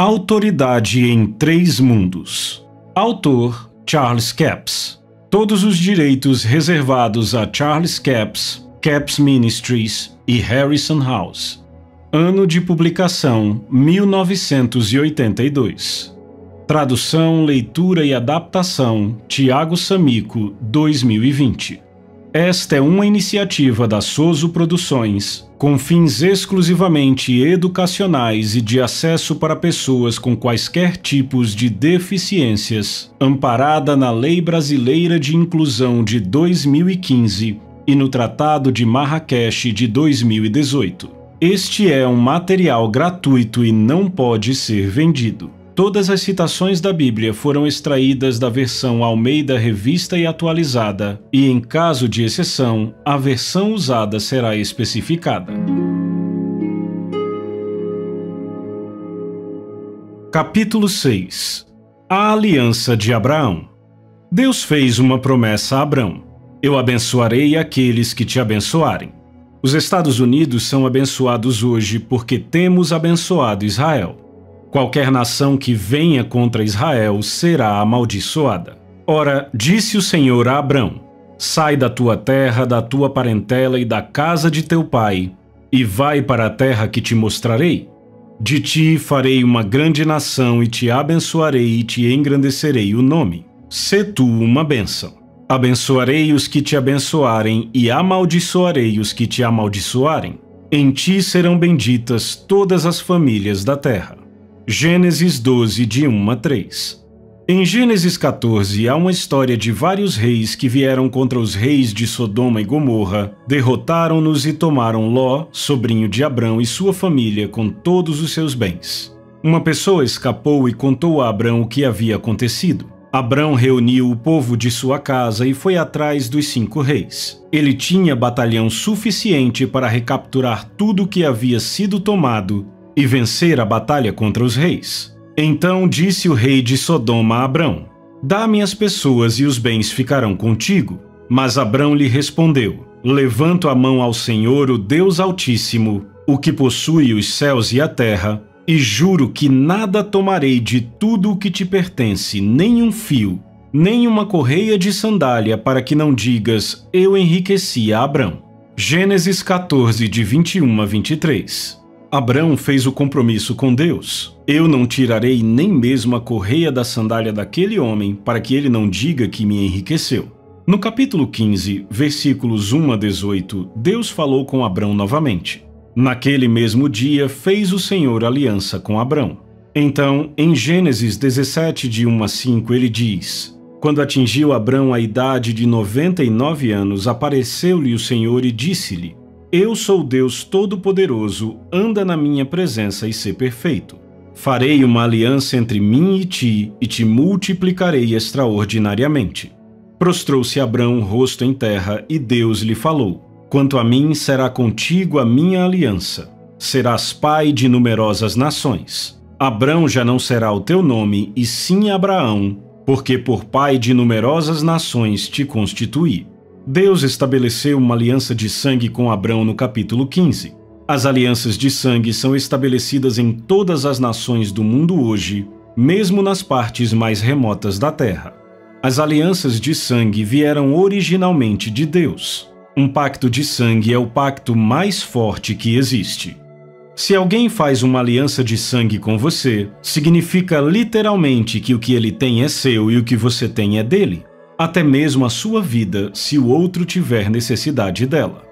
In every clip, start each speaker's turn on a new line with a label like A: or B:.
A: Autoridade em Três Mundos. Autor Charles Capps. Todos os direitos reservados a Charles Capps, Capps Ministries e Harrison House. Ano de publicação 1982. Tradução, leitura e adaptação Tiago Samico, 2020. Esta é uma iniciativa da Soso Produções, com fins exclusivamente educacionais e de acesso para pessoas com quaisquer tipos de deficiências, amparada na Lei Brasileira de Inclusão de 2015 e no Tratado de Marrakech de 2018. Este é um material gratuito e não pode ser vendido. Todas as citações da Bíblia foram extraídas da versão Almeida Revista e Atualizada, e em caso de exceção, a versão usada será especificada. Capítulo 6. A Aliança de Abraão. Deus fez uma promessa a Abrão: eu abençoarei aqueles que te abençoarem. Os Estados Unidos são abençoados hoje porque temos abençoado Israel. Qualquer nação que venha contra Israel será amaldiçoada. Ora, disse o Senhor a Abrão: sai da tua terra, da tua parentela e da casa de teu pai, e vai para a terra que te mostrarei. De ti farei uma grande nação e te abençoarei e te engrandecerei o nome. Sê tu uma bênção. Abençoarei os que te abençoarem e amaldiçoarei os que te amaldiçoarem. Em ti serão benditas todas as famílias da terra. Gênesis 12, de 1 a 3. Em Gênesis 14, há uma história de vários reis que vieram contra os reis de Sodoma e Gomorra, derrotaram-nos e tomaram Ló, sobrinho de Abrão, e sua família com todos os seus bens. Uma pessoa escapou e contou a Abrão o que havia acontecido. Abrão reuniu o povo de sua casa e foi atrás dos 5 reis. Ele tinha batalhão suficiente para recapturar tudo o que havia sido tomado e vencer a batalha contra os reis. Então disse o rei de Sodoma a Abrão: dá-me as pessoas e os bens ficarão contigo. Mas Abrão lhe respondeu: levanto a mão ao Senhor, o Deus Altíssimo, o que possui os céus e a terra, e juro que nada tomarei de tudo o que te pertence, nem um fio, nem uma correia de sandália, para que não digas: eu enriqueci a Abrão. Gênesis 14, de 21 a 23. Abrão fez o compromisso com Deus: eu não tirarei nem mesmo a correia da sandália daquele homem, para que ele não diga que me enriqueceu. No capítulo 15, versículos 1 a 18, Deus falou com Abrão novamente. Naquele mesmo dia fez o Senhor aliança com Abrão. Então, em Gênesis 17, de 1 a 5, ele diz: quando atingiu Abrão a idade de 99 anos, apareceu-lhe o Senhor e disse-lhe: eu sou Deus Todo-Poderoso, anda na minha presença e sê perfeito. Farei uma aliança entre mim e te multiplicarei extraordinariamente. Prostrou-se Abrão, rosto em terra, e Deus lhe falou: quanto a mim, será contigo a minha aliança. Serás pai de numerosas nações. Abrão já não será o teu nome, e sim Abraão, porque por pai de numerosas nações te constituí. Deus estabeleceu uma aliança de sangue com Abrão no capítulo 15. As alianças de sangue são estabelecidas em todas as nações do mundo hoje, mesmo nas partes mais remotas da terra. As alianças de sangue vieram originalmente de Deus. Um pacto de sangue é o pacto mais forte que existe. Se alguém faz uma aliança de sangue com você, significa literalmente que o que ele tem é seu e o que você tem é dele. Até mesmo a sua vida, se o outro tiver necessidade dela.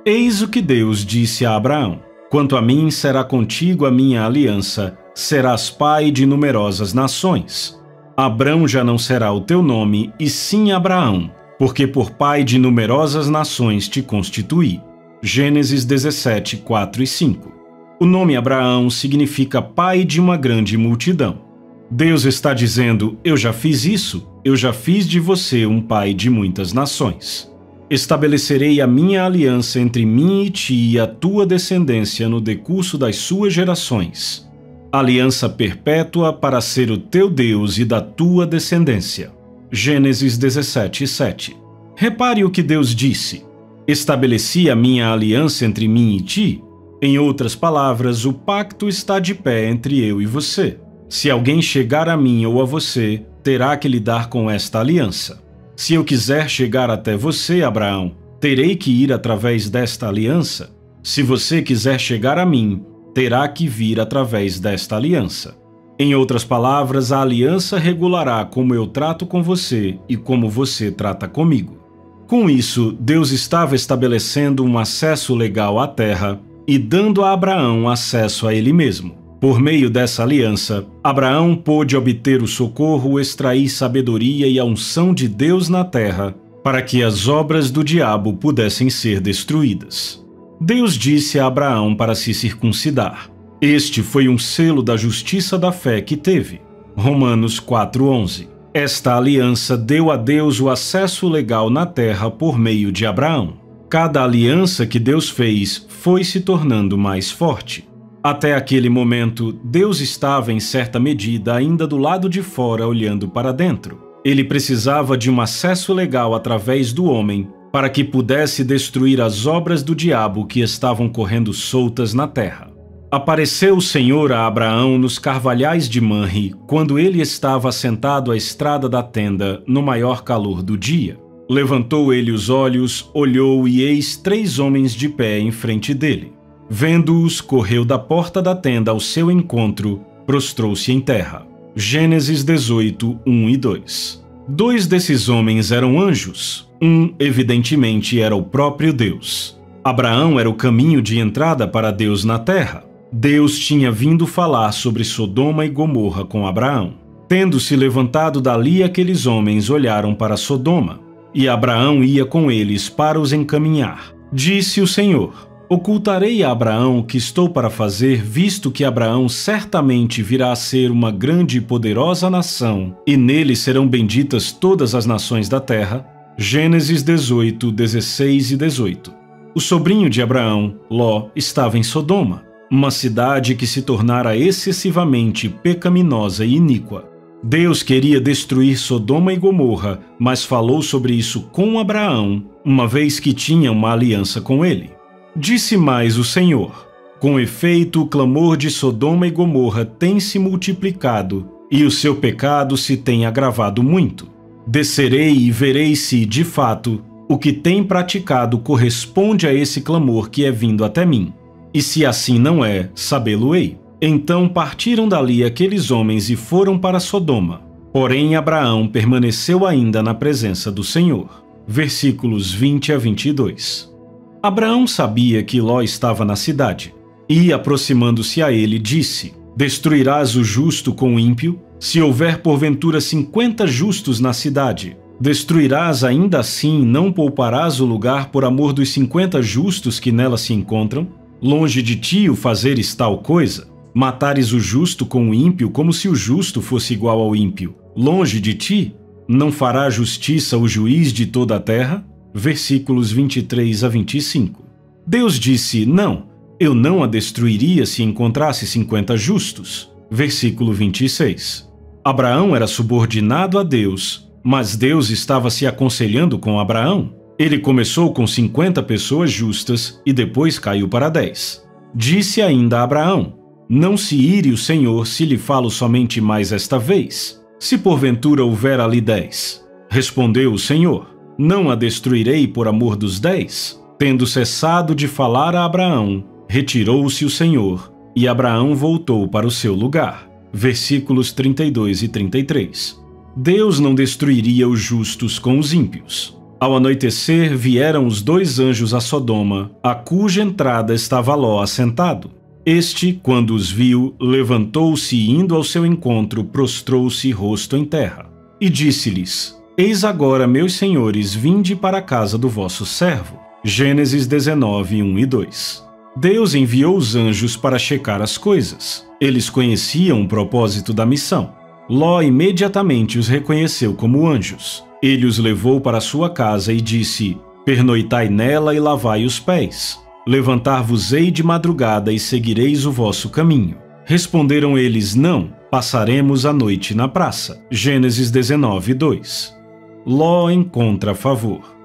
A: Eis o que Deus disse a Abraão: quanto a mim, será contigo a minha aliança, serás pai de numerosas nações. Abrão já não será o teu nome, e sim Abraão, porque por pai de numerosas nações te constituí. Gênesis 17, 4 e 5. O nome Abraão significa pai de uma grande multidão. Deus está dizendo: eu já fiz isso, eu já fiz de você um pai de muitas nações. Estabelecerei a minha aliança entre mim e ti e a tua descendência no decurso das suas gerações. Aliança perpétua para ser o teu Deus e da tua descendência. Gênesis 17, 7. Repare o que Deus disse: estabeleci a minha aliança entre mim e ti. Em outras palavras, o pacto está de pé entre eu e você. Se alguém chegar a mim ou a você, terá que lidar com esta aliança. Se eu quiser chegar até você, Abraão, terei que ir através desta aliança. Se você quiser chegar a mim, terá que vir através desta aliança. Em outras palavras, a aliança regulará como eu trato com você e como você trata comigo. Com isso, Deus estava estabelecendo um acesso legal à terra e dando a Abraão acesso a ele mesmo. Por meio dessa aliança, Abraão pôde obter o socorro, extrair sabedoria e a unção de Deus na terra para que as obras do diabo pudessem ser destruídas. Deus disse a Abraão para se circuncidar. Este foi um selo da justiça da fé que teve. Romanos 4:11. Esta aliança deu a Deus o acesso legal na terra por meio de Abraão. Cada aliança que Deus fez foi se tornando mais forte. Até aquele momento, Deus estava em certa medida ainda do lado de fora olhando para dentro. Ele precisava de um acesso legal através do homem para que pudesse destruir as obras do diabo que estavam correndo soltas na terra. Apareceu o Senhor a Abraão nos carvalhais de Manre, quando ele estava assentado à estrada da tenda, no maior calor do dia. Levantou ele os olhos, olhou e eis 3 homens de pé em frente dele. Vendo-os, correu da porta da tenda ao seu encontro, prostrou-se em terra. Gênesis 18, 1 e 2. 2 desses homens eram anjos. Um, evidentemente, era o próprio Deus. Abraão era o caminho de entrada para Deus na terra. Deus tinha vindo falar sobre Sodoma e Gomorra com Abraão. Tendo-se levantado dali, aqueles homens olharam para Sodoma, e Abraão ia com eles para os encaminhar. Disse o Senhor: ocultarei a Abraão o que estou para fazer, visto que Abraão certamente virá a ser uma grande e poderosa nação, e nele serão benditas todas as nações da terra. Gênesis 18, 16 e 18. O sobrinho de Abraão, Ló, estava em Sodoma, uma cidade que se tornara excessivamente pecaminosa e iníqua. Deus queria destruir Sodoma e Gomorra, mas falou sobre isso com Abraão, uma vez que tinha uma aliança com ele. Disse mais o Senhor: com efeito, o clamor de Sodoma e Gomorra tem se multiplicado, e o seu pecado se tem agravado muito. Descerei e verei se, de fato, o que tem praticado corresponde a esse clamor que é vindo até mim. E se assim não é, sabê-lo-ei. Então partiram dali aqueles homens e foram para Sodoma. Porém Abraão permaneceu ainda na presença do Senhor. Versículos 20 a 22. Abraão sabia que Ló estava na cidade, e, aproximando-se a ele, disse: destruirás o justo com o ímpio? Se houver porventura 50 justos na cidade, destruirás ainda assim, não pouparás o lugar por amor dos 50 justos que nela se encontram? Longe de ti o fazeres tal coisa, matares o justo com o ímpio como se o justo fosse igual ao ímpio. Longe de ti, não fará justiça o juiz de toda a terra? Versículos 23 a 25. Deus disse: não, eu não a destruiria se encontrasse 50 justos. Versículo 26. Abraão era subordinado a Deus, mas Deus estava se aconselhando com Abraão. Ele começou com 50 pessoas justas e depois caiu para 10. Disse ainda a Abraão: não se ire o Senhor se lhe falo somente mais esta vez, se porventura houver ali 10. Respondeu o Senhor: não a destruirei por amor dos 10? Tendo cessado de falar a Abraão, retirou-se o Senhor, e Abraão voltou para o seu lugar. Versículos 32 e 33. Deus não destruiria os justos com os ímpios. Ao anoitecer, vieram os 2 anjos a Sodoma, a cuja entrada estava Ló assentado. Este, quando os viu, levantou-se e, indo ao seu encontro, prostrou-se rosto em terra. E disse-lhes: eis agora, meus senhores, vinde para a casa do vosso servo. Gênesis 19, 1 e 2. Deus enviou os anjos para checar as coisas. Eles conheciam o propósito da missão. Ló imediatamente os reconheceu como anjos. Ele os levou para sua casa e disse: pernoitai nela e lavai os pés. Levantar-vos-ei de madrugada e seguireis o vosso caminho. Responderam eles: não, passaremos a noite na praça. Gênesis 19, 2. Ló encontra favor.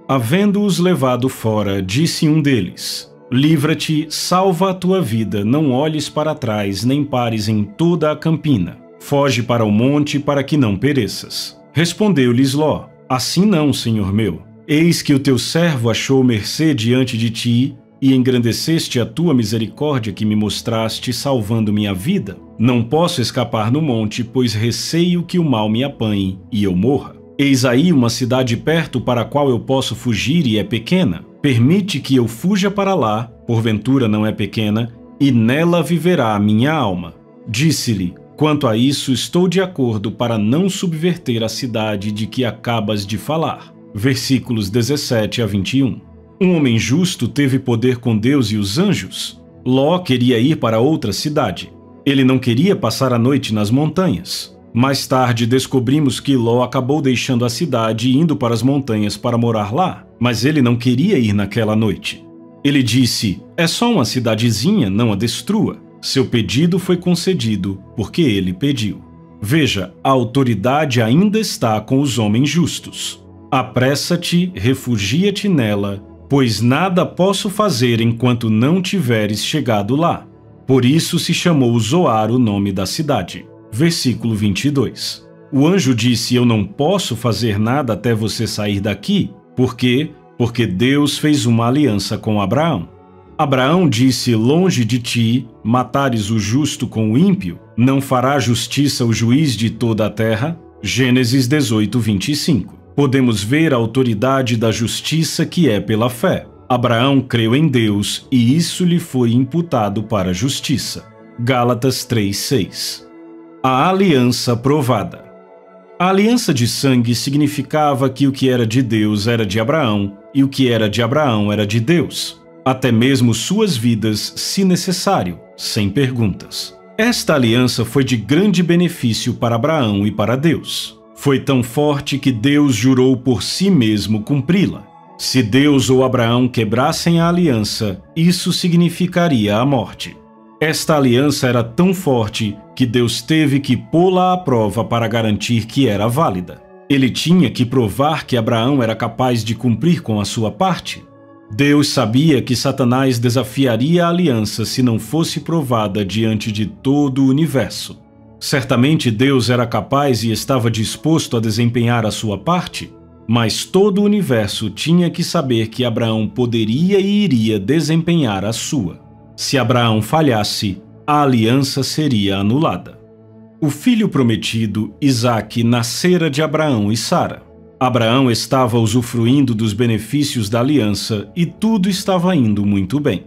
A: Havendo-os levado fora, disse um deles: livra-te, salva a tua vida, não olhes para trás, nem pares em toda a campina. Foge para o monte para que não pereças. Respondeu-lhes Ló: Assim não, senhor meu. Eis que o teu servo achou mercê diante de ti, e engrandeceste a tua misericórdia que me mostraste, salvando minha vida. Não posso escapar no monte, pois receio que o mal me apanhe e eu morra. Eis aí uma cidade perto para a qual eu posso fugir e é pequena. Permite que eu fuja para lá, porventura não é pequena, e nela viverá a minha alma. Disse-lhe: Quanto a isso, estou de acordo para não subverter a cidade de que acabas de falar. Versículos 17 a 21. Um homem justo teve poder com Deus e os anjos. Ló queria ir para outra cidade. Ele não queria passar a noite nas montanhas. Mais tarde descobrimos que Ló acabou deixando a cidade e indo para as montanhas para morar lá, mas ele não queria ir naquela noite. Ele disse: É só uma cidadezinha, não a destrua. Seu pedido foi concedido porque ele pediu. Veja, a autoridade ainda está com os homens justos. Apressa-te, refugia-te nela, pois nada posso fazer enquanto não tiveres chegado lá. Por isso se chamou Zoar o nome da cidade. Versículo 22. O anjo disse: Eu não posso fazer nada até você sair daqui. Por quê? Porque Deus fez uma aliança com Abraão. Abraão disse: Longe de ti, matares o justo com o ímpio, não fará justiça o juiz de toda a terra? Gênesis 18, 25. Podemos ver a autoridade da justiça que é pela fé. Abraão creu em Deus e isso lhe foi imputado para a justiça. Gálatas 3, 6. A aliança provada. A aliança de sangue significava que o que era de Deus era de Abraão e o que era de Abraão era de Deus. Até mesmo suas vidas, se necessário, sem perguntas. Esta aliança foi de grande benefício para Abraão e para Deus. Foi tão forte que Deus jurou por si mesmo cumpri-la. Se Deus ou Abraão quebrassem a aliança, isso significaria a morte. Esta aliança era tão forte que Deus teve que pô-la à prova para garantir que era válida. Ele tinha que provar que Abraão era capaz de cumprir com a sua parte. Deus sabia que Satanás desafiaria a aliança se não fosse provada diante de todo o universo. Certamente Deus era capaz e estava disposto a desempenhar a sua parte, mas todo o universo tinha que saber que Abraão poderia e iria desempenhar a sua. Se Abraão falhasse, a aliança seria anulada. O filho prometido, Isaque, nascera de Abraão e Sara. Abraão estava usufruindo dos benefícios da aliança e tudo estava indo muito bem.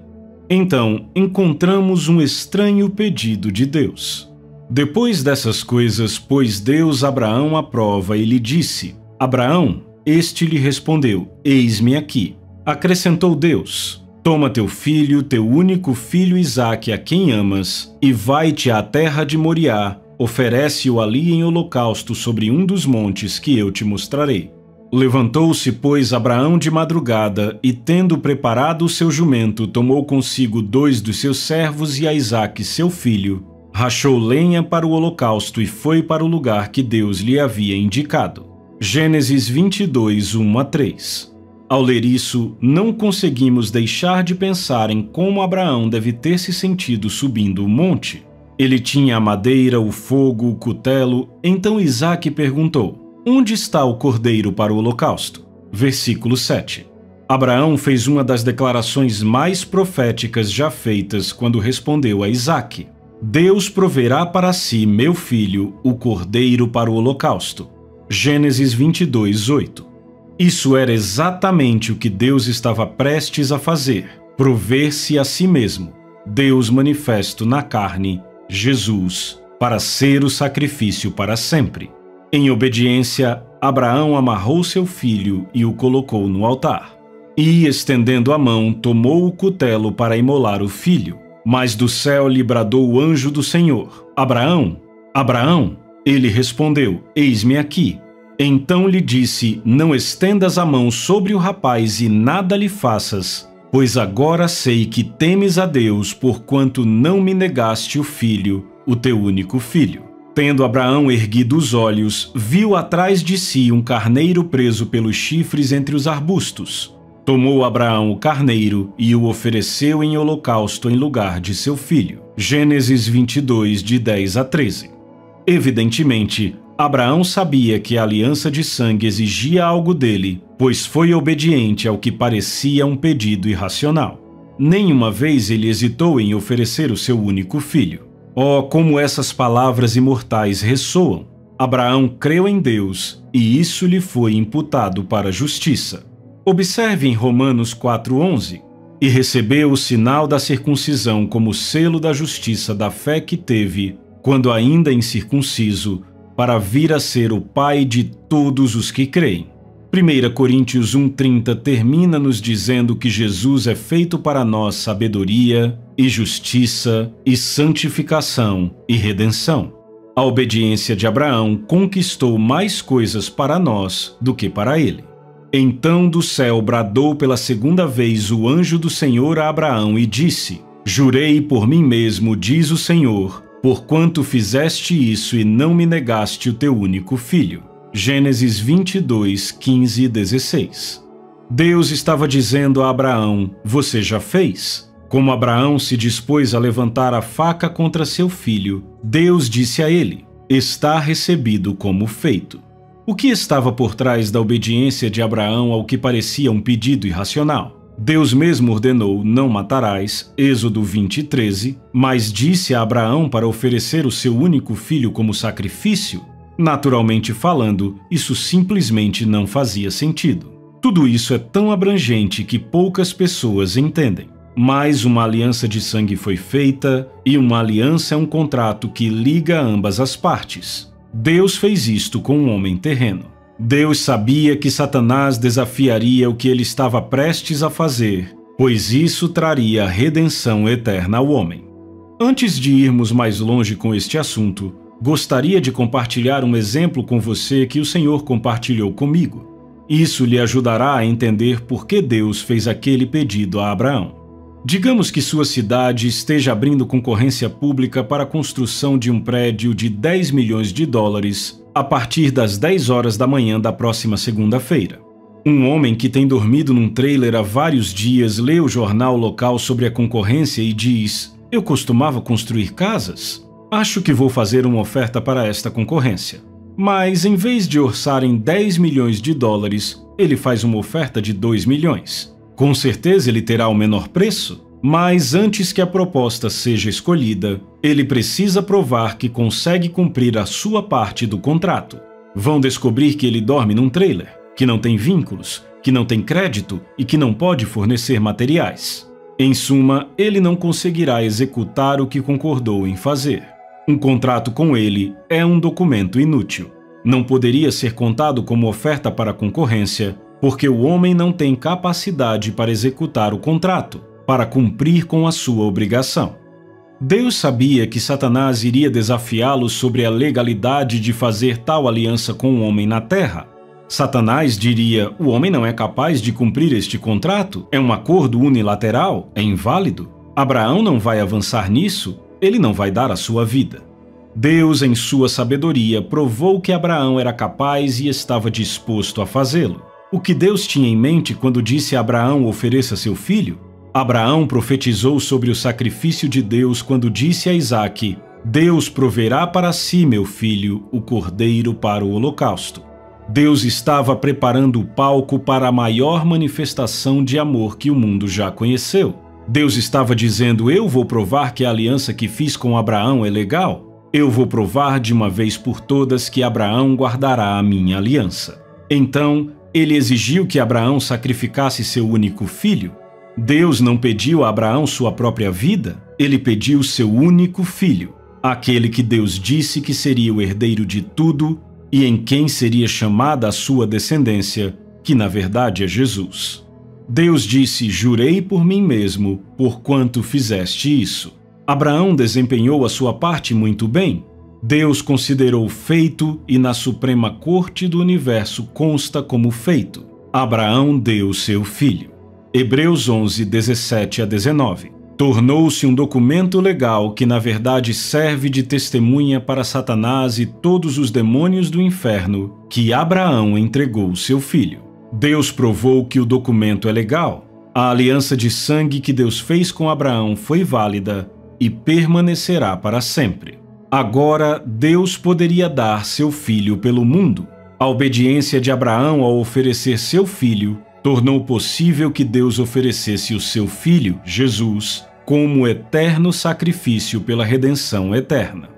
A: Então, encontramos um estranho pedido de Deus. Depois dessas coisas, pôs Deus Abraão à prova e lhe disse: Abraão, este lhe respondeu: Eis-me aqui. Acrescentou Deus: Toma teu filho, teu único filho Isaque, a quem amas, e vai-te à terra de Moriá. Oferece-o ali em holocausto sobre um dos montes que eu te mostrarei. Levantou-se, pois, Abraão de madrugada, e tendo preparado o seu jumento, tomou consigo 2 dos seus servos e a Isaque, seu filho, rachou lenha para o holocausto e foi para o lugar que Deus lhe havia indicado. Gênesis 22, 1 a 3. Ao ler isso, não conseguimos deixar de pensar em como Abraão deve ter se sentido subindo o monte. Ele tinha a madeira, o fogo, o cutelo. Então Isaque perguntou: Onde está o cordeiro para o holocausto? Versículo 7. Abraão fez uma das declarações mais proféticas já feitas quando respondeu a Isaque: Deus proverá para si, meu filho, o cordeiro para o holocausto. Gênesis 22, 8. Isso era exatamente o que Deus estava prestes a fazer: prover-se a si mesmo, Deus manifesto na carne, Jesus, para ser o sacrifício para sempre. Em obediência, Abraão amarrou seu filho e o colocou no altar. E, estendendo a mão, tomou o cutelo para imolar o filho. Mas do céu lhe bradou o anjo do Senhor: Abraão, Abraão! Ele respondeu: Eis-me aqui. Então lhe disse: Não estendas a mão sobre o rapaz e nada lhe faças, pois agora sei que temes a Deus, porquanto não me negaste o filho, o teu único filho. Tendo Abraão erguido os olhos, viu atrás de si um carneiro preso pelos chifres entre os arbustos. Tomou Abraão o carneiro e o ofereceu em holocausto em lugar de seu filho. Gênesis 22, de 10 a 13. Evidentemente, Abraão sabia que a aliança de sangue exigia algo dele, pois foi obediente ao que parecia um pedido irracional. Nenhuma vez ele hesitou em oferecer o seu único filho. Oh, como essas palavras imortais ressoam! Abraão creu em Deus e isso lhe foi imputado para a justiça. Observe em Romanos 4:11. E recebeu o sinal da circuncisão como selo da justiça da fé que teve, quando ainda incircunciso, para vir a ser o pai de todos os que creem. 1 Coríntios 1:30 termina nos dizendo que Jesus é feito para nós sabedoria e justiça e santificação e redenção. A obediência de Abraão conquistou mais coisas para nós do que para ele. Então do céu bradou pela segunda vez o anjo do Senhor a Abraão e disse: Jurei por mim mesmo, diz o Senhor, porquanto fizeste isso e não me negaste o teu único filho. Gênesis 22, 15 e 16. Deus estava dizendo a Abraão: você já fez? Como Abraão se dispôs a levantar a faca contra seu filho, Deus disse a ele: está recebido como feito. O que estava por trás da obediência de Abraão ao que parecia um pedido irracional? Deus mesmo ordenou: não matarás, Êxodo 20:13, mas disse a Abraão para oferecer o seu único filho como sacrifício? Naturalmente falando, isso simplesmente não fazia sentido. Tudo isso é tão abrangente que poucas pessoas entendem. Mas uma aliança de sangue foi feita, e uma aliança é um contrato que liga ambas as partes. Deus fez isto com um homem terreno. Deus sabia que Satanás desafiaria o que ele estava prestes a fazer, pois isso traria redenção eterna ao homem. Antes de irmos mais longe com este assunto, gostaria de compartilhar um exemplo com você que o Senhor compartilhou comigo. Isso lhe ajudará a entender por que Deus fez aquele pedido a Abraão. Digamos que sua cidade esteja abrindo concorrência pública para a construção de um prédio de 10 milhões de dólares a partir das 10 horas da manhã da próxima segunda-feira. Um homem que tem dormido num trailer há vários dias lê o jornal local sobre a concorrência e diz: eu costumava construir casas? Acho que vou fazer uma oferta para esta concorrência. Mas em vez de orçar em 10 milhões de dólares, ele faz uma oferta de 2 milhões. Com certeza ele terá o menor preço, mas antes que a proposta seja escolhida, ele precisa provar que consegue cumprir a sua parte do contrato. Vão descobrir que ele dorme num trailer, que não tem vínculos, que não tem crédito e que não pode fornecer materiais. Em suma, ele não conseguirá executar o que concordou em fazer. Um contrato com ele é um documento inútil. Não poderia ser contado como oferta para a concorrência, porque o homem não tem capacidade para executar o contrato, para cumprir com a sua obrigação. Deus sabia que Satanás iria desafiá-lo sobre a legalidade de fazer tal aliança com o homem na terra. Satanás diria: o homem não é capaz de cumprir este contrato, é um acordo unilateral, é inválido. Abraão não vai avançar nisso, ele não vai dar a sua vida. Deus, em sua sabedoria, provou que Abraão era capaz e estava disposto a fazê-lo. O que Deus tinha em mente quando disse a Abraão: ofereça seu filho? Abraão profetizou sobre o sacrifício de Deus quando disse a Isaque: Deus proverá para si, meu filho, o cordeiro para o holocausto. Deus estava preparando o palco para a maior manifestação de amor que o mundo já conheceu. Deus estava dizendo: eu vou provar que a aliança que fiz com Abraão é legal. Eu vou provar de uma vez por todas que Abraão guardará a minha aliança. Então, ele exigiu que Abraão sacrificasse seu único filho. Deus não pediu a Abraão sua própria vida, ele pediu seu único filho, aquele que Deus disse que seria o herdeiro de tudo e em quem seria chamada a sua descendência, que na verdade é Jesus. Deus disse: jurei por mim mesmo, porquanto fizeste isso. Abraão desempenhou a sua parte muito bem. Deus considerou feito e na Suprema Corte do Universo consta como feito. Abraão deu seu filho. Hebreus 11, 17 a 19. Tornou-se um documento legal que na verdade serve de testemunha para Satanás e todos os demônios do inferno que Abraão entregou seu filho. Deus provou que o documento é legal. A aliança de sangue que Deus fez com Abraão foi válida e permanecerá para sempre. Agora, Deus poderia dar seu filho pelo mundo. A obediência de Abraão ao oferecer seu filho tornou possível que Deus oferecesse o seu filho, Jesus, como eterno sacrifício pela redenção eterna.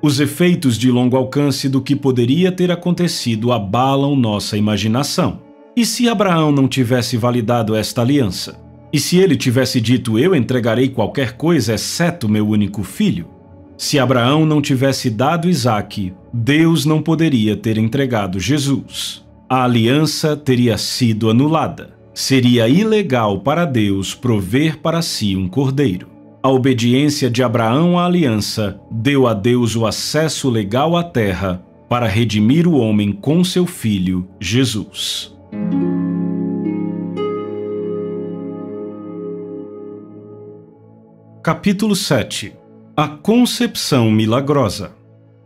A: Os efeitos de longo alcance do que poderia ter acontecido abalam nossa imaginação. E se Abraão não tivesse validado esta aliança? E se ele tivesse dito: eu entregarei qualquer coisa exceto meu único filho? Se Abraão não tivesse dado Isaque, Deus não poderia ter entregado Jesus. A aliança teria sido anulada. Seria ilegal para Deus prover para si um cordeiro. A obediência de Abraão à aliança deu a Deus o acesso legal à terra para redimir o homem com seu filho, Jesus. Capítulo 7. A concepção milagrosa.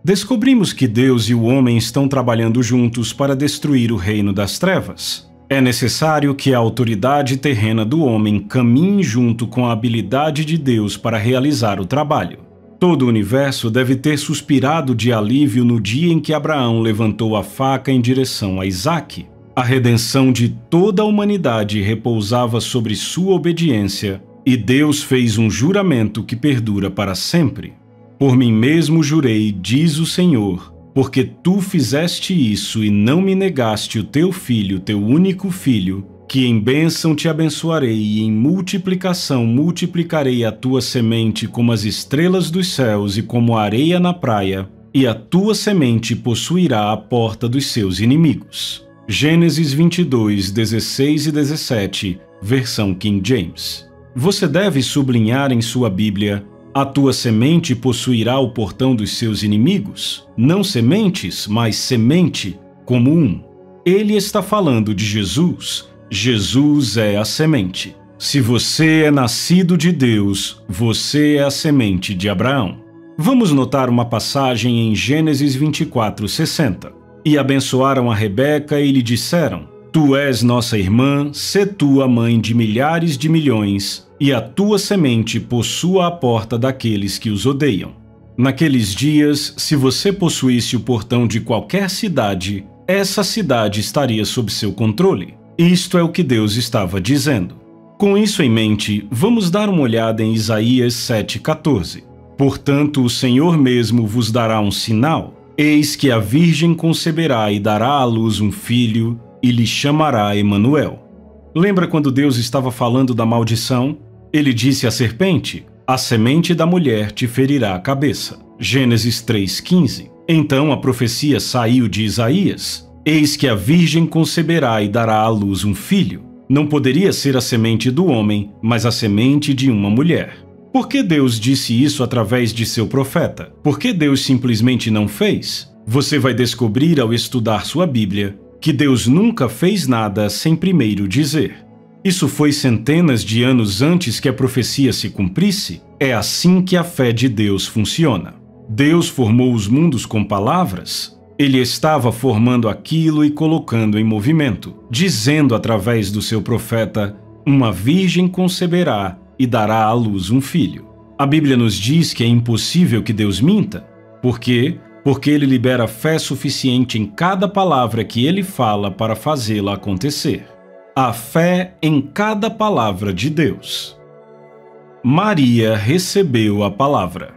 A: Descobrimos que Deus e o homem estão trabalhando juntos para destruir o reino das trevas. É necessário que a autoridade terrena do homem caminhe junto com a habilidade de Deus para realizar o trabalho. Todo o universo deve ter suspirado de alívio no dia em que Abraão levantou a faca em direção a Isaque. A redenção de toda a humanidade repousava sobre sua obediência, e Deus fez um juramento que perdura para sempre. Por mim mesmo jurei, diz o Senhor, porque tu fizeste isso e não me negaste o teu filho, teu único filho, que em bênção te abençoarei e em multiplicação multiplicarei a tua semente como as estrelas dos céus e como a areia na praia, e a tua semente possuirá a porta dos seus inimigos. Gênesis 22, 16 e 17, versão King James. Você deve sublinhar em sua Bíblia: a tua semente possuirá o portão dos seus inimigos. Não sementes, mas semente, como um. Ele está falando de Jesus. Jesus é a semente. Se você é nascido de Deus, você é a semente de Abraão. Vamos notar uma passagem em Gênesis 24, 60. E abençoaram a Rebeca e lhe disseram: tu és nossa irmã, sê tu a mãe de milhares de milhões, e a tua semente possua a porta daqueles que os odeiam. Naqueles dias, se você possuísse o portão de qualquer cidade, essa cidade estaria sob seu controle. Isto é o que Deus estava dizendo. Com isso em mente, vamos dar uma olhada em Isaías 7,14. Portanto, o Senhor mesmo vos dará um sinal. Eis que a virgem conceberá e dará à luz um filho, e lhe chamará Emanuel. Lembra quando Deus estava falando da maldição? Ele disse à serpente: a semente da mulher te ferirá a cabeça. Gênesis 3,15. Então a profecia saiu de Isaías: eis que a virgem conceberá e dará à luz um filho. Não poderia ser a semente do homem, mas a semente de uma mulher. Por que Deus disse isso através de seu profeta? Por que Deus simplesmente não fez? Você vai descobrir ao estudar sua Bíblia que Deus nunca fez nada sem primeiro dizer. Isso foi centenas de anos antes que a profecia se cumprisse. É assim que a fé de Deus funciona. Deus formou os mundos com palavras. Ele estava formando aquilo e colocando em movimento, dizendo através do seu profeta: uma virgem conceberá e dará à luz um filho. A Bíblia nos diz que é impossível que Deus minta. Por quê? Porque ele libera fé suficiente em cada palavra que ele fala para fazê-la acontecer. A fé em cada palavra de Deus. Maria recebeu a palavra.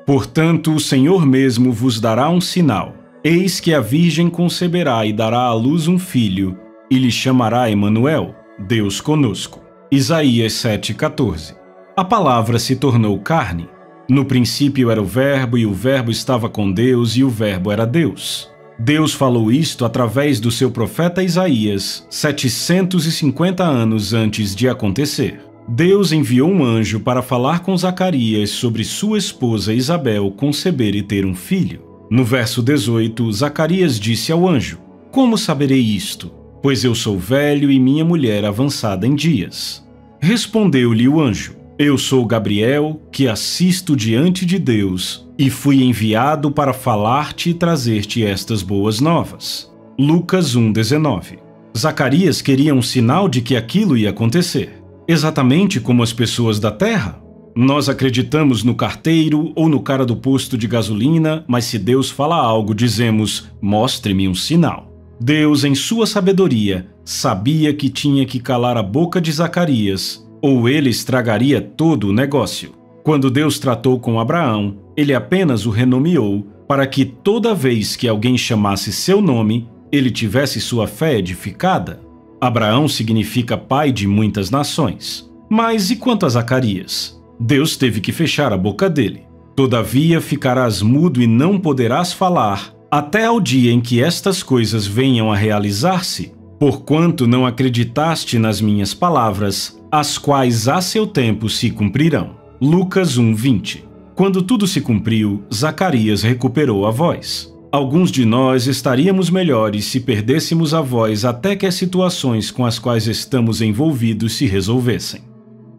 A: Portanto, o Senhor mesmo vos dará um sinal. Eis que a virgem conceberá e dará à luz um filho, e lhe chamará Emanuel, Deus conosco. Isaías 7,14. A palavra se tornou carne. No princípio era o Verbo, e o Verbo estava com Deus, e o Verbo era Deus. Deus falou isto através do seu profeta Isaías, 750 anos antes de acontecer. Deus enviou um anjo para falar com Zacarias sobre sua esposa Isabel conceber e ter um filho. No verso 18, Zacarias disse ao anjo: como saberei isto? Pois eu sou velho e minha mulher avançada em dias. Respondeu-lhe o anjo: eu sou Gabriel, que assisto diante de Deus, e fui enviado para falar-te e trazer-te estas boas novas. Lucas 1,19. Zacarias queria um sinal de que aquilo ia acontecer, exatamente como as pessoas da terra. Nós acreditamos no carteiro ou no cara do posto de gasolina, mas se Deus fala algo, dizemos: mostre-me um sinal. Deus, em sua sabedoria, sabia que tinha que calar a boca de Zacarias, ou ele estragaria todo o negócio. Quando Deus tratou com Abraão, ele apenas o renomeou para que toda vez que alguém chamasse seu nome, ele tivesse sua fé edificada. Abraão significa pai de muitas nações. Mas e quanto a Zacarias? Deus teve que fechar a boca dele. Todavia ficarás mudo e não poderás falar, até ao dia em que estas coisas venham a realizar-se, porquanto não acreditaste nas minhas palavras, as quais a seu tempo se cumprirão. Lucas 1:20. Quando tudo se cumpriu, Zacarias recuperou a voz. Alguns de nós estaríamos melhores se perdêssemos a voz até que as situações com as quais estamos envolvidos se resolvessem.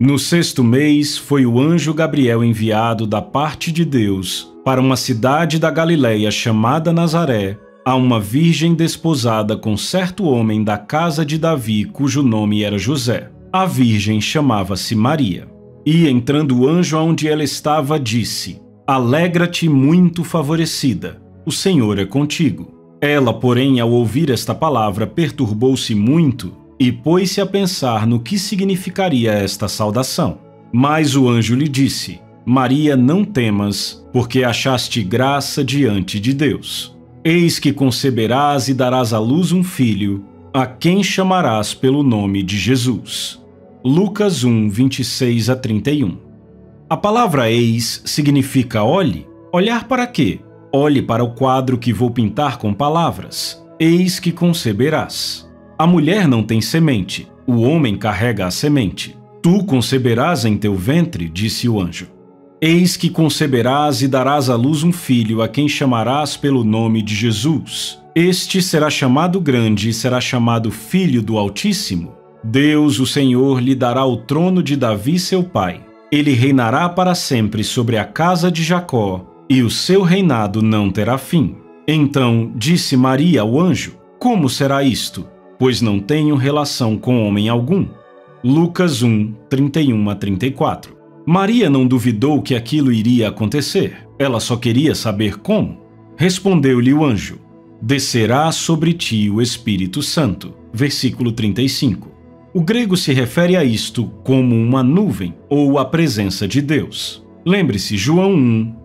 A: No 6º mês, foi o anjo Gabriel enviado da parte de Deus para uma cidade da Galileia chamada Nazaré, a uma virgem desposada com certo homem da casa de Davi, cujo nome era José. A virgem chamava-se Maria. E entrando o anjo aonde ela estava, disse: Alegra-te, muito favorecida, o Senhor é contigo. Ela, porém, ao ouvir esta palavra, perturbou-se muito e pôs-se a pensar no que significaria esta saudação. Mas o anjo lhe disse: Maria, não temas, porque achaste graça diante de Deus. Eis que conceberás e darás à luz um filho, a quem chamarás pelo nome de Jesus. Lucas 1:26-31. A palavra eis significa olhe. Olhar para quê? Olhe para o quadro que vou pintar com palavras. Eis que conceberás. A mulher não tem semente, o homem carrega a semente. Tu conceberás em teu ventre, disse o anjo. Eis que conceberás e darás à luz um filho, a quem chamarás pelo nome de Jesus. Este será chamado grande e será chamado Filho do Altíssimo. Deus, o Senhor, lhe dará o trono de Davi, seu pai. Ele reinará para sempre sobre a casa de Jacó, e o seu reinado não terá fim. Então disse Maria ao anjo: Como será isto? Pois não tenho relação com homem algum. Lucas 1:31-34. Maria não duvidou que aquilo iria acontecer. Ela só queria saber como. Respondeu-lhe o anjo: Descerá sobre ti o Espírito Santo. Versículo 35. O grego se refere a isto como uma nuvem ou a presença de Deus. Lembre-se, João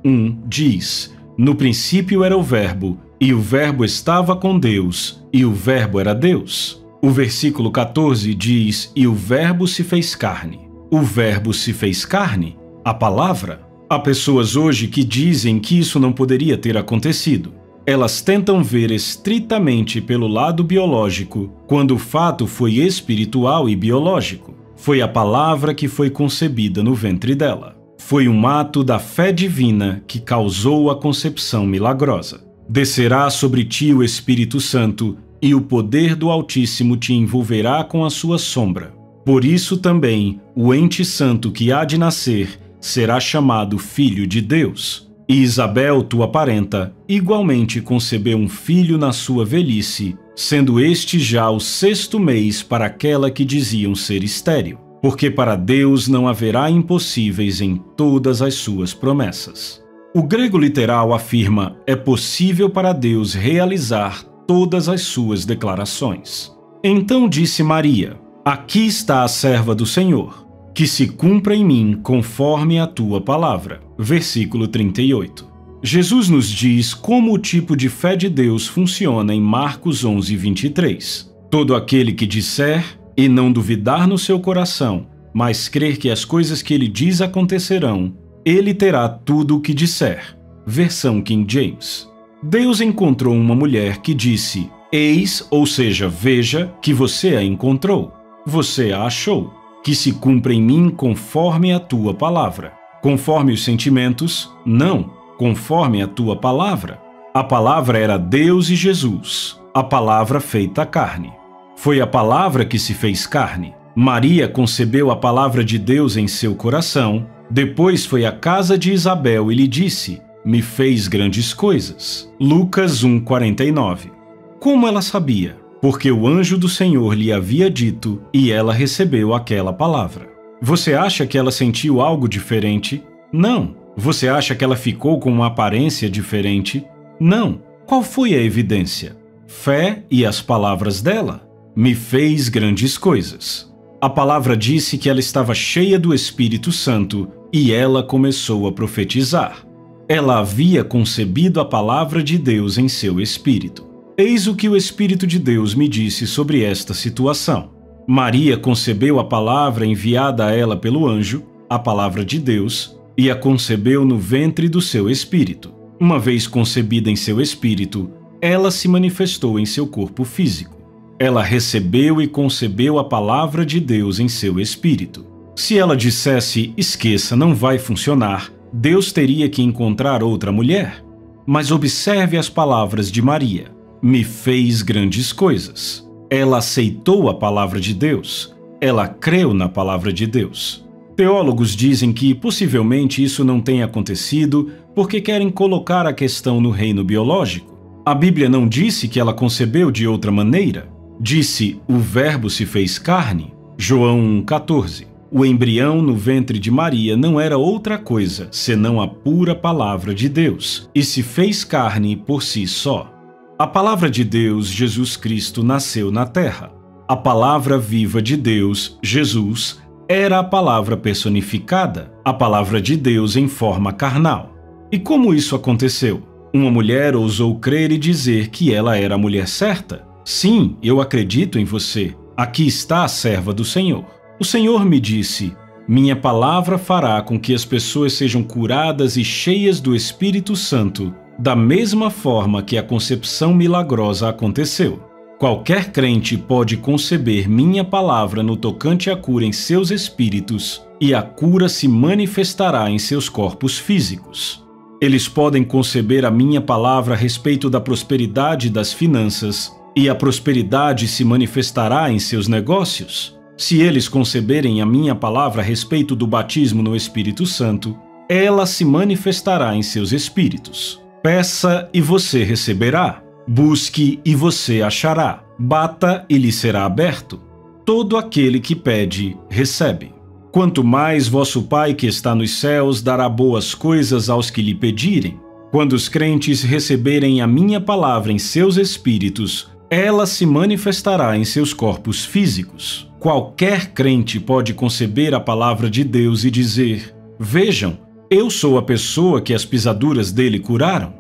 A: 1:1 diz: No princípio era o Verbo, e o Verbo estava com Deus, e o Verbo era Deus. O versículo 14 diz: E o Verbo se fez carne. O Verbo se fez carne? A palavra? Há pessoas hoje que dizem que isso não poderia ter acontecido. Elas tentam ver estritamente pelo lado biológico, quando o fato foi espiritual e biológico. Foi a palavra que foi concebida no ventre dela. Foi um ato da fé divina que causou a concepção milagrosa. Descerá sobre ti o Espírito Santo, e o poder do Altíssimo te envolverá com a sua sombra. Por isso também, o ente santo que há de nascer será chamado Filho de Deus. E Isabel, tua parenta, igualmente concebeu um filho na sua velhice, sendo este já o 6º mês para aquela que diziam ser estéril, porque para Deus não haverá impossíveis em todas as suas promessas. O grego literal afirma: é possível para Deus realizar todas as suas declarações. Então disse Maria: Aqui está a serva do Senhor, que se cumpra em mim conforme a tua palavra. Versículo 38. Jesus nos diz como o tipo de fé de Deus funciona em Marcos 11:23. Todo aquele que disser e não duvidar no seu coração, mas crer que as coisas que ele diz acontecerão, ele terá tudo o que disser. Versão King James. Deus encontrou uma mulher que disse: Eis, ou seja, veja, que você a encontrou. Você a achou. Que se cumpra em mim conforme a tua palavra. Conforme os sentimentos? Não, conforme a tua palavra. A palavra era Deus e Jesus, a palavra feita carne. Foi a palavra que se fez carne. Maria concebeu a palavra de Deus em seu coração, depois foi à casa de Isabel e lhe disse: Me fez grandes coisas. Lucas 1:49. Como ela sabia? Porque o anjo do Senhor lhe havia dito, e ela recebeu aquela palavra. Você acha que ela sentiu algo diferente? Não. Você acha que ela ficou com uma aparência diferente? Não. Qual foi a evidência? Fé e as palavras dela. Me fez grandes coisas. A palavra disse que ela estava cheia do Espírito Santo e ela começou a profetizar. Ela havia concebido a palavra de Deus em seu espírito. Eis o que o Espírito de Deus me disse sobre esta situação. Maria concebeu a palavra enviada a ela pelo anjo, a palavra de Deus, e a concebeu no ventre do seu espírito. Uma vez concebida em seu espírito, ela se manifestou em seu corpo físico. Ela recebeu e concebeu a palavra de Deus em seu espírito. Se ela dissesse, esqueça, não vai funcionar, Deus teria que encontrar outra mulher. Mas observe as palavras de Maria. Me fez grandes coisas. Ela aceitou a palavra de Deus. Ela creu na palavra de Deus. Teólogos dizem que possivelmente isso não tenha acontecido porque querem colocar a questão no reino biológico. A Bíblia não disse que ela concebeu de outra maneira. Disse, o Verbo se fez carne. João 1,14. O embrião no ventre de Maria não era outra coisa senão a pura palavra de Deus, e se fez carne por si só. A palavra de Deus, Jesus Cristo, nasceu na terra. A palavra viva de Deus, Jesus, era a palavra personificada, a palavra de Deus em forma carnal. E como isso aconteceu? Uma mulher ousou crer e dizer que ela era a mulher certa. Sim, eu acredito em você. Aqui está a serva do Senhor. O Senhor me disse, minha palavra fará com que as pessoas sejam curadas e cheias do Espírito Santo, da mesma forma que a concepção milagrosa aconteceu. Qualquer crente pode conceber minha palavra no tocante à cura em seus espíritos, e a cura se manifestará em seus corpos físicos. Eles podem conceber a minha palavra a respeito da prosperidade das finanças, e a prosperidade se manifestará em seus negócios. Se eles conceberem a minha palavra a respeito do batismo no Espírito Santo, ela se manifestará em seus espíritos. Peça e você receberá. Busque e você achará. Bata e lhe será aberto. Todo aquele que pede, recebe. Quanto mais vosso Pai que está nos céus dará boas coisas aos que lhe pedirem. Quando os crentes receberem a minha palavra em seus espíritos, ela se manifestará em seus corpos físicos. Qualquer crente pode conceber a palavra de Deus e dizer, vejam, eu sou a pessoa que as pisaduras dele curaram.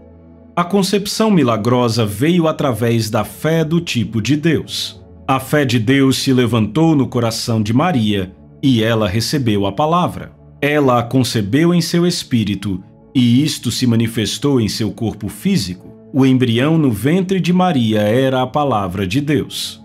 A: A concepção milagrosa veio através da fé do tipo de Deus. A fé de Deus se levantou no coração de Maria e ela recebeu a palavra. Ela a concebeu em seu espírito e isto se manifestou em seu corpo físico. O embrião no ventre de Maria era a palavra de Deus.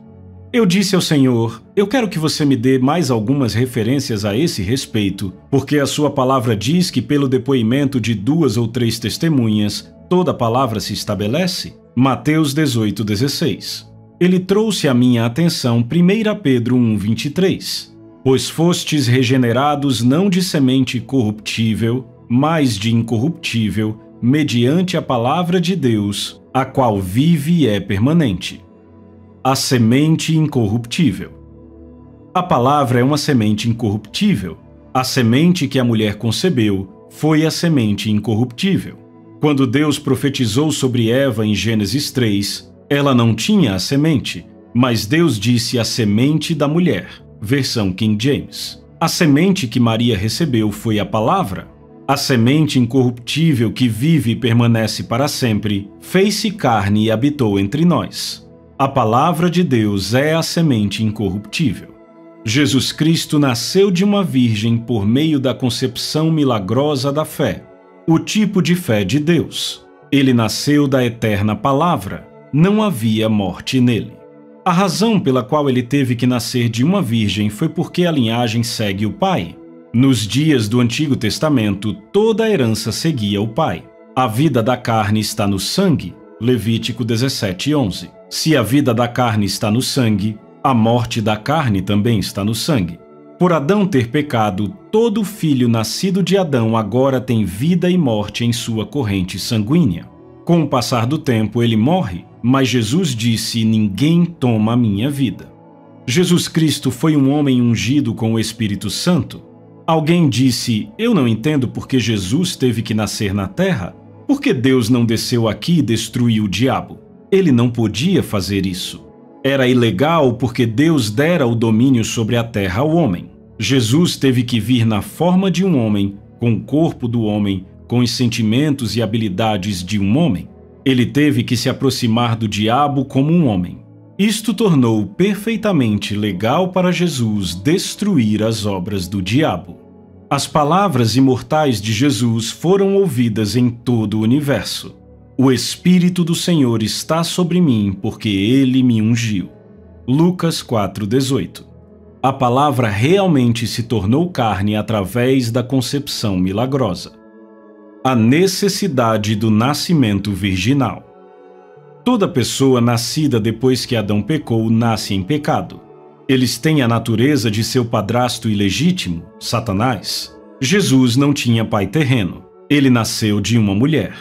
A: Eu disse ao Senhor, eu quero que você me dê mais algumas referências a esse respeito, porque a sua palavra diz que pelo depoimento de 2 ou 3 testemunhas, toda palavra se estabelece. Mateus 18,16. Ele trouxe à minha atenção 1 Pedro 1,23. Pois fostes regenerados não de semente corruptível, mas de incorruptível, mediante a palavra de Deus, a qual vive e é permanente. A semente incorruptível. A palavra é uma semente incorruptível. A semente que a mulher concebeu foi a semente incorruptível. Quando Deus profetizou sobre Eva em Gênesis 3, ela não tinha a semente, mas Deus disse a semente da mulher, versão King James. A semente que Maria recebeu foi a palavra. A semente incorruptível que vive e permanece para sempre, fez-se carne e habitou entre nós. A palavra de Deus é a semente incorruptível. Jesus Cristo nasceu de uma virgem por meio da concepção milagrosa da fé, o tipo de fé de Deus. Ele nasceu da eterna palavra, não havia morte nele. A razão pela qual ele teve que nascer de uma virgem foi porque a linhagem segue o pai. Nos dias do Antigo Testamento, toda a herança seguia o pai. A vida da carne está no sangue, Levítico 17:11. Se a vida da carne está no sangue, a morte da carne também está no sangue. Por Adão ter pecado, todo filho nascido de Adão agora tem vida e morte em sua corrente sanguínea. Com o passar do tempo, ele morre, mas Jesus disse, ninguém toma a minha vida. Jesus Cristo foi um homem ungido com o Espírito Santo? Alguém disse: eu não entendo por que Jesus teve que nascer na terra. Por que Deus não desceu aqui e destruiu o diabo? Ele não podia fazer isso. Era ilegal porque Deus dera o domínio sobre a terra ao homem. Jesus teve que vir na forma de um homem, com o corpo do homem, com os sentimentos e habilidades de um homem. Ele teve que se aproximar do diabo como um homem. Isto tornou perfeitamente legal para Jesus destruir as obras do diabo. As palavras imortais de Jesus foram ouvidas em todo o universo. O Espírito do Senhor está sobre mim, porque Ele me ungiu. Lucas 4,18. A palavra realmente se tornou carne através da concepção milagrosa. A necessidade do nascimento virginal. Toda pessoa nascida depois que Adão pecou nasce em pecado. Eles têm a natureza de seu padrasto ilegítimo, Satanás. Jesus não tinha pai terreno. Ele nasceu de uma mulher.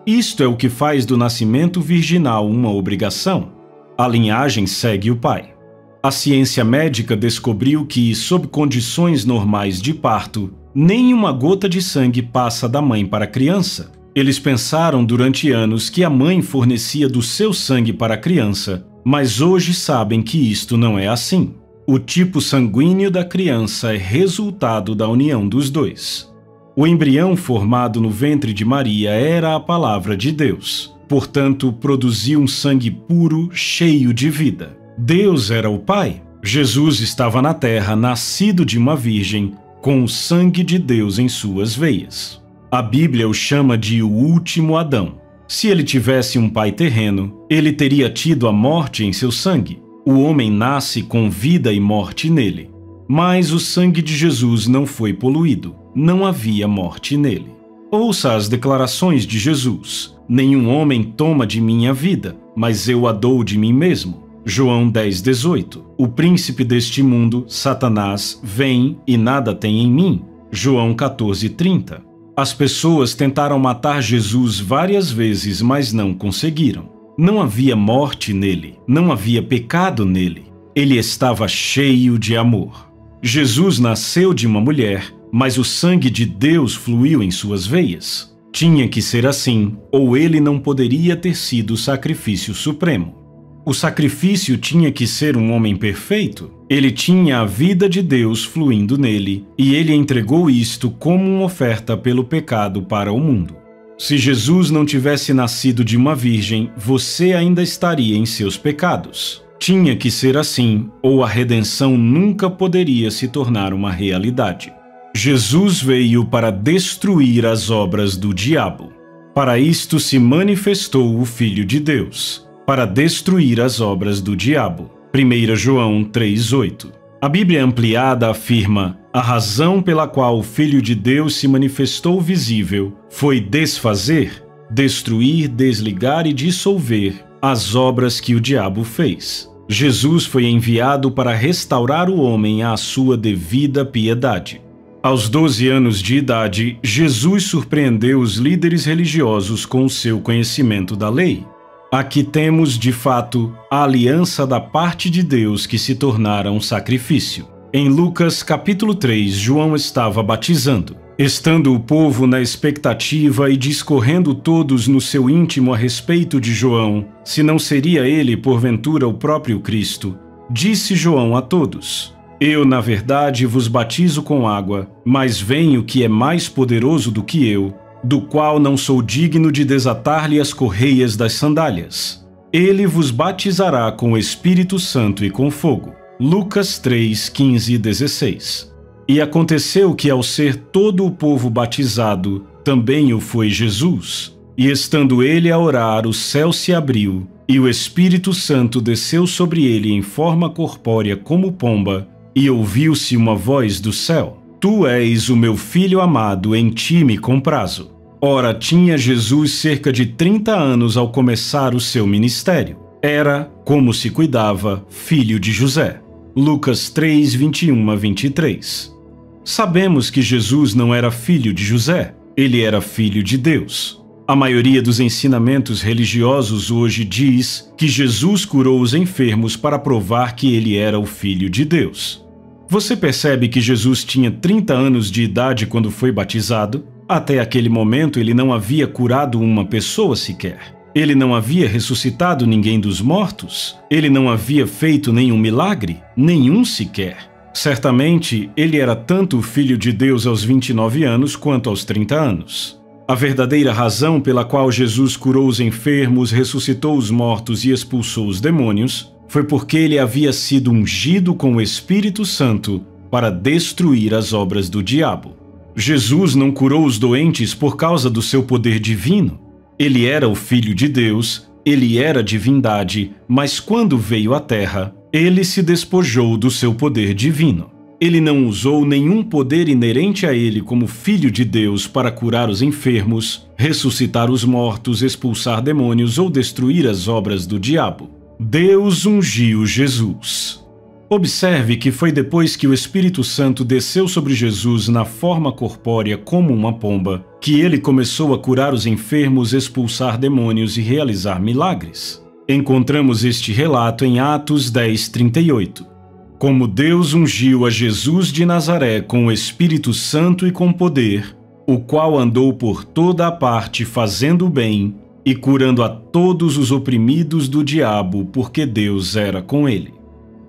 A: Isto é o que faz do nascimento virginal uma obrigação. A linhagem segue o pai. A ciência médica descobriu que, sob condições normais de parto, nem uma gota de sangue passa da mãe para a criança. Eles pensaram durante anos que a mãe fornecia do seu sangue para a criança, mas hoje sabem que isto não é assim. O tipo sanguíneo da criança é resultado da união dos dois. O embrião formado no ventre de Maria era a palavra de Deus. Portanto, produziu um sangue puro, cheio de vida. Deus era o Pai. Jesus estava na terra, nascido de uma virgem, com o sangue de Deus em suas veias. A Bíblia o chama de o último Adão. Se ele tivesse um pai terreno, ele teria tido a morte em seu sangue. O homem nasce com vida e morte nele. Mas o sangue de Jesus não foi poluído. Não havia morte nele. Ouça as declarações de Jesus. Nenhum homem toma de mim a vida, mas eu a dou de mim mesmo. João 10,18. O príncipe deste mundo, Satanás, vem e nada tem em mim. João 14,30. As pessoas tentaram matar Jesus várias vezes, mas não conseguiram. Não havia morte nele, não havia pecado nele. Ele estava cheio de amor. Jesus nasceu de uma mulher, mas o sangue de Deus fluiu em suas veias. Tinha que ser assim, ou ele não poderia ter sido o sacrifício supremo. O sacrifício tinha que ser um homem perfeito. Ele tinha a vida de Deus fluindo nele, e ele entregou isto como uma oferta pelo pecado para o mundo. Se Jesus não tivesse nascido de uma virgem, você ainda estaria em seus pecados. Tinha que ser assim, ou a redenção nunca poderia se tornar uma realidade. Jesus veio para destruir as obras do diabo. Para isto se manifestou o Filho de Deus, para destruir as obras do diabo. 1 João 3,8. A Bíblia ampliada afirma: a razão pela qual o Filho de Deus se manifestou visível foi desfazer, destruir, desligar e dissolver as obras que o diabo fez. Jesus foi enviado para restaurar o homem à sua devida piedade. Aos 12 anos de idade, Jesus surpreendeu os líderes religiosos com o seu conhecimento da lei. Aqui temos, de fato, a aliança da parte de Deus que se tornara um sacrifício. Em Lucas capítulo 3, João estava batizando. Estando o povo na expectativa e discorrendo todos no seu íntimo a respeito de João, se não seria ele, porventura, o próprio Cristo, disse João a todos: eu, na verdade, vos batizo com água, mas vem o que é mais poderoso do que eu, do qual não sou digno de desatar-lhe as correias das sandálias. Ele vos batizará com o Espírito Santo e com fogo. Lucas 3, 15 e 16. E aconteceu que, ao ser todo o povo batizado, também o foi Jesus. E estando ele a orar, o céu se abriu, e o Espírito Santo desceu sobre ele em forma corpórea como pomba, e ouviu-se uma voz do céu: Tu és o meu filho amado, em ti me comprazo. Ora, tinha Jesus cerca de 30 anos ao começar o seu ministério. Era, como se cuidava, filho de José. Lucas 3, 21 a 23. Sabemos que Jesus não era filho de José, ele era filho de Deus. A maioria dos ensinamentos religiosos hoje diz que Jesus curou os enfermos para provar que ele era o Filho de Deus. Você percebe que Jesus tinha 30 anos de idade quando foi batizado? Até aquele momento ele não havia curado uma pessoa sequer. Ele não havia ressuscitado ninguém dos mortos. Ele não havia feito nenhum milagre, nenhum sequer. Certamente, ele era tanto o Filho de Deus aos 29 anos quanto aos 30 anos. A verdadeira razão pela qual Jesus curou os enfermos, ressuscitou os mortos e expulsou os demônios foi porque ele havia sido ungido com o Espírito Santo para destruir as obras do diabo. Jesus não curou os doentes por causa do seu poder divino. Ele era o Filho de Deus, ele era divindade, mas quando veio à Terra, ele se despojou do seu poder divino. Ele não usou nenhum poder inerente a ele como Filho de Deus para curar os enfermos, ressuscitar os mortos, expulsar demônios ou destruir as obras do diabo. Deus ungiu Jesus. Observe que foi depois que o Espírito Santo desceu sobre Jesus na forma corpórea como uma pomba, que ele começou a curar os enfermos, expulsar demônios e realizar milagres. Encontramos este relato em Atos 10:38. Como Deus ungiu a Jesus de Nazaré com o Espírito Santo e com poder, o qual andou por toda a parte fazendo o bem e curando a todos os oprimidos do diabo, porque Deus era com ele.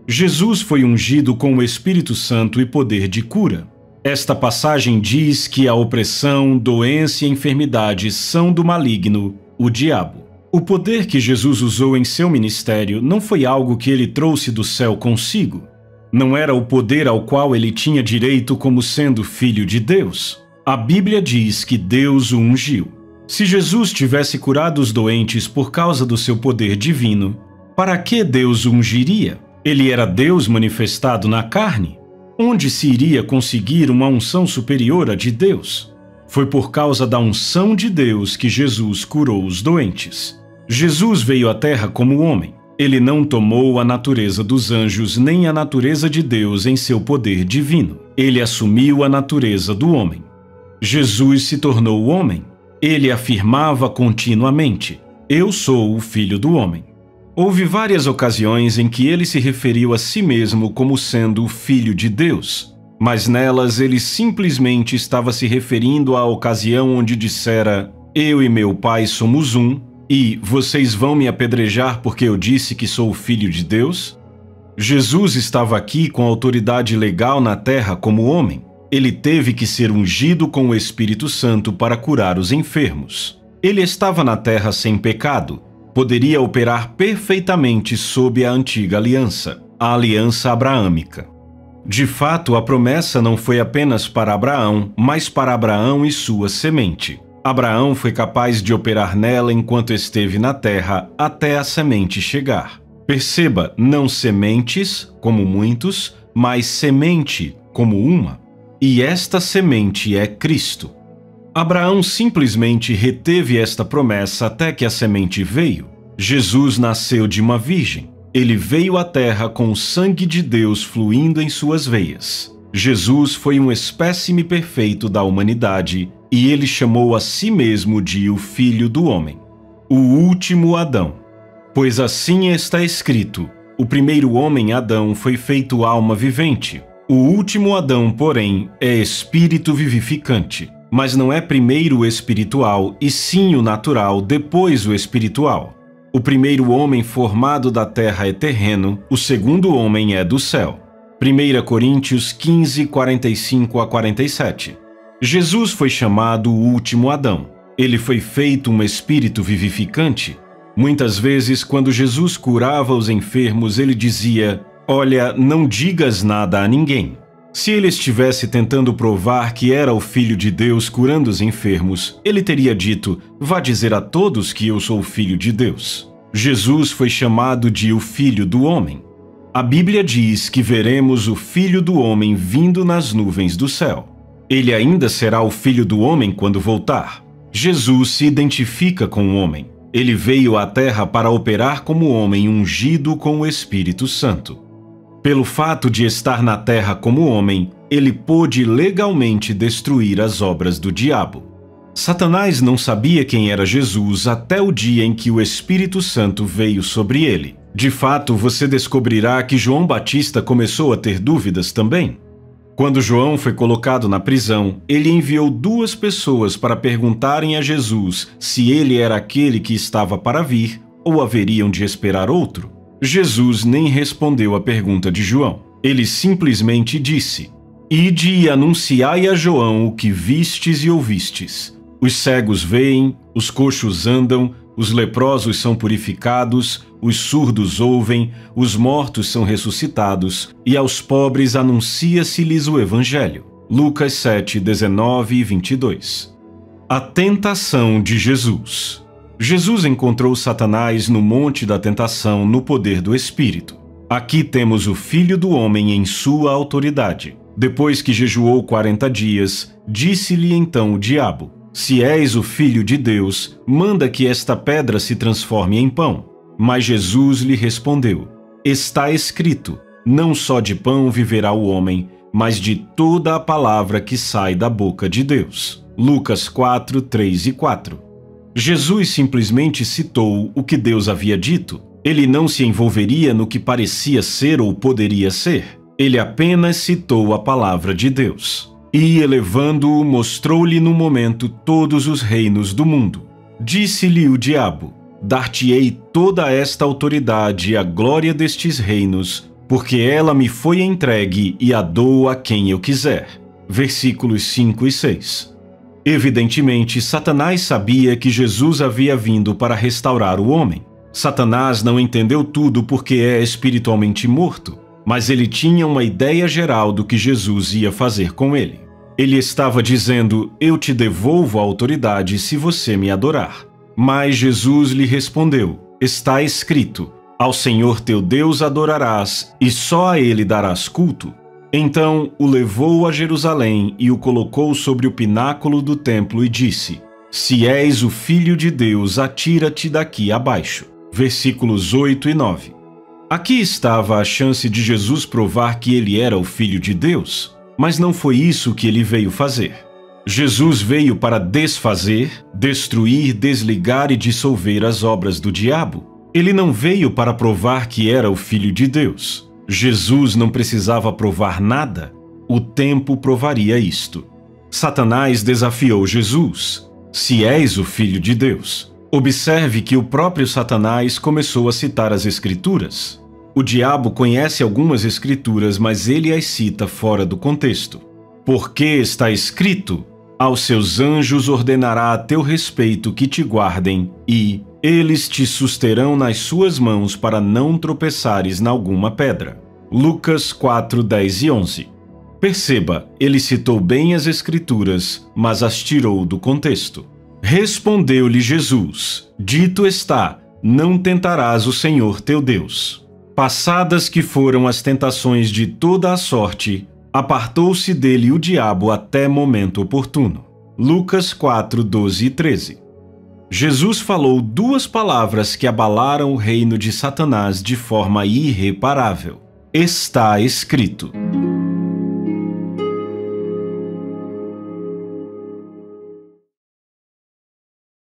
A: Jesus foi ungido com o Espírito Santo e poder de cura. Esta passagem diz que a opressão, doença e enfermidade são do maligno, o diabo. O poder que Jesus usou em seu ministério não foi algo que ele trouxe do céu consigo. Não era o poder ao qual ele tinha direito como sendo filho de Deus. A Bíblia diz que Deus o ungiu. Se Jesus tivesse curado os doentes por causa do seu poder divino, para que Deus o ungiria? Ele era Deus manifestado na carne. Onde se iria conseguir uma unção superior à de Deus? Foi por causa da unção de Deus que Jesus curou os doentes. Jesus veio à terra como homem. Ele não tomou a natureza dos anjos nem a natureza de Deus em seu poder divino. Ele assumiu a natureza do homem. Jesus se tornou homem. Ele afirmava continuamente: "Eu sou o Filho do Homem". Houve várias ocasiões em que ele se referiu a si mesmo como sendo o Filho de Deus, mas nelas ele simplesmente estava se referindo à ocasião onde dissera: "Eu e meu Pai somos um", e "Vocês vão me apedrejar porque eu disse que sou o Filho de Deus?". Jesus estava aqui com autoridade legal na terra como homem. Ele teve que ser ungido com o Espírito Santo para curar os enfermos. Ele estava na terra sem pecado. Poderia operar perfeitamente sob a antiga aliança, a aliança abraâmica. De fato, a promessa não foi apenas para Abraão, mas para Abraão e sua semente. Abraão foi capaz de operar nela enquanto esteve na terra até a semente chegar. Perceba, não sementes, como muitos, mas semente, como uma. E esta semente é Cristo. Abraão simplesmente reteve esta promessa até que a semente veio. Jesus nasceu de uma virgem. Ele veio à terra com o sangue de Deus fluindo em suas veias. Jesus foi um espécime perfeito da humanidade e ele chamou a si mesmo de o Filho do Homem, o último Adão. Pois assim está escrito: o primeiro homem, Adão, foi feito alma vivente. O último Adão, porém, é espírito vivificante. Mas não é primeiro o espiritual, e sim o natural, depois o espiritual. O primeiro homem formado da terra é terreno, o segundo homem é do céu. 1 Coríntios 15, 45-47. Jesus foi chamado o último Adão. Ele foi feito um espírito vivificante. Muitas vezes, quando Jesus curava os enfermos, ele dizia: "Olha, não digas nada a ninguém". Se ele estivesse tentando provar que era o Filho de Deus curando os enfermos, ele teria dito: "Vá dizer a todos que eu sou o Filho de Deus". Jesus foi chamado de o Filho do Homem. A Bíblia diz que veremos o Filho do Homem vindo nas nuvens do céu. Ele ainda será o Filho do Homem quando voltar. Jesus se identifica com o homem. Ele veio à terra para operar como homem ungido com o Espírito Santo. Pelo fato de estar na terra como homem, ele pôde legalmente destruir as obras do diabo. Satanás não sabia quem era Jesus até o dia em que o Espírito Santo veio sobre ele. De fato, você descobrirá que João Batista começou a ter dúvidas também. Quando João foi colocado na prisão, ele enviou 2 pessoas para perguntarem a Jesus se ele era aquele que estava para vir ou haveriam de esperar outro. Jesus nem respondeu à pergunta de João. Ele simplesmente disse: "Ide e anunciai a João o que vistes e ouvistes. Os cegos veem, os coxos andam, os leprosos são purificados, os surdos ouvem, os mortos são ressuscitados, e aos pobres anuncia-se-lhes o Evangelho." Lucas 7, 19 e 22. A tentação de Jesus. Jesus encontrou Satanás no Monte da Tentação no poder do Espírito. Aqui temos o Filho do Homem em sua autoridade. Depois que jejuou 40 dias, disse-lhe então o diabo: "Se és o Filho de Deus, manda que esta pedra se transforme em pão." Mas Jesus lhe respondeu: "Está escrito, não só de pão viverá o homem, mas de toda a palavra que sai da boca de Deus." Lucas 4, 3 e 4. Jesus simplesmente citou o que Deus havia dito. Ele não se envolveria no que parecia ser ou poderia ser. Ele apenas citou a palavra de Deus. E, elevando-o, mostrou-lhe no momento todos os reinos do mundo. Disse-lhe o diabo: "Dar-te-ei toda esta autoridade e a glória destes reinos, porque ela me foi entregue e a dou a quem eu quiser." Versículos 5 e 6. Evidentemente, Satanás sabia que Jesus havia vindo para restaurar o homem. Satanás não entendeu tudo porque é espiritualmente morto, mas ele tinha uma ideia geral do que Jesus ia fazer com ele. Ele estava dizendo: "Eu te devolvo a autoridade se você me adorar." Mas Jesus lhe respondeu: "Está escrito, ao Senhor teu Deus adorarás e só a ele darás culto." Então o levou a Jerusalém e o colocou sobre o pináculo do templo e disse: "Se és o Filho de Deus, atira-te daqui abaixo." Versículos 8 e 9. Aqui estava a chance de Jesus provar que ele era o Filho de Deus, mas não foi isso que ele veio fazer. Jesus veio para desfazer, destruir, desligar e dissolver as obras do diabo. Ele não veio para provar que era o Filho de Deus. Jesus não precisava provar nada. O tempo provaria isto. Satanás desafiou Jesus: "Se és o Filho de Deus." Observe que o próprio Satanás começou a citar as Escrituras. O diabo conhece algumas Escrituras, mas ele as cita fora do contexto. Porque está escrito: "Aos seus anjos ordenará a teu respeito que te guardem, e eles te susterão nas suas mãos para não tropeçares nalguma pedra." Lucas 4, 10 e 11. Perceba, ele citou bem as Escrituras, mas as tirou do contexto. Respondeu-lhe Jesus: "Dito está, não tentarás o Senhor teu Deus." Passadas que foram as tentações de toda a sorte, apartou-se dele o diabo até momento oportuno. Lucas 4, 12 e 13. Jesus falou 2 palavras que abalaram o reino de Satanás de forma irreparável: "Está escrito."